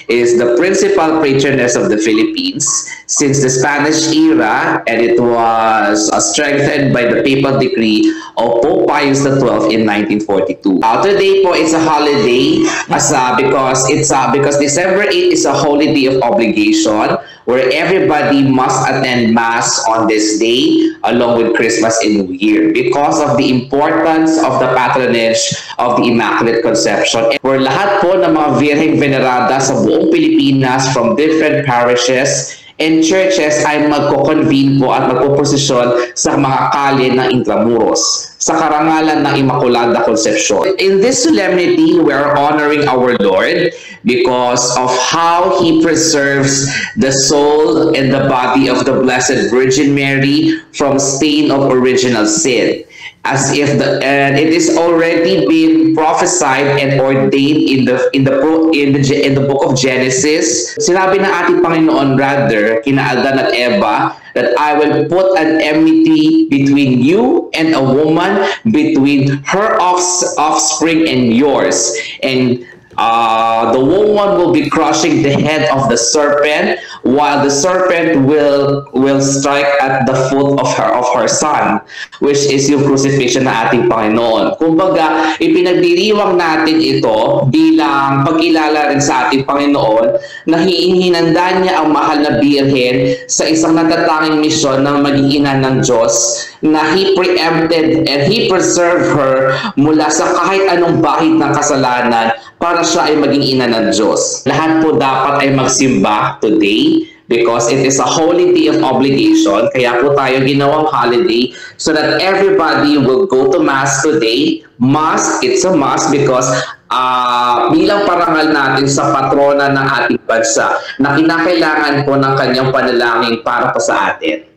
is the principal patroness of the Philippines since the Spanish era, and it was strengthened by the papal decree of Pope Pius XII in 1942. Today po, it's a holiday because December 8 is a holiday of obligation where everybody must attend Mass on this day along with Christmas and New Year because of the importance of the patronage of the Immaculate Conception. Where lahat po ng mga Virheng Venerada sa buong Pilipinas from different parishes and churches ay magko-convene po at magpo-prosesyon sa mga kalye ng Intramuros sa karangalan ng Immaculada Concepcion. In this solemnity, we are honoring our Lord because of how He preserves the soul and the body of the Blessed Virgin Mary from stain of original sin. As if it is already been prophesied and ordained in the book of Genesis. Sinabi ng ating Panginoon rather kina Adan at Eva that I will put an enmity between you and a woman, between her offspring and yours, and the woman will be crushing the head of the serpent, while the serpent will strike at the foot of her son, which is yung crucifixion na ating Panginoon. Kumbaga, ipinagdiriwang natin ito bilang pagkilala rin sa ating Panginoon na hinanda niya ang mahal na Birhen sa isang natatanging misyon ng maging ina ng Diyos, na He preempted and He preserved her mula sa kahit anong bahid ng kasalanan para siya ay maging ina ng Diyos. Lahat po dapat ay magsimba today because it is a holy day of obligation. Kaya po tayo ginawang holiday so that everybody will go to Mass today. Mass, it's a must because bilang parangal natin sa patrona ng ating bansa na kinakailangan po ng kanyang panalangin para po sa atin.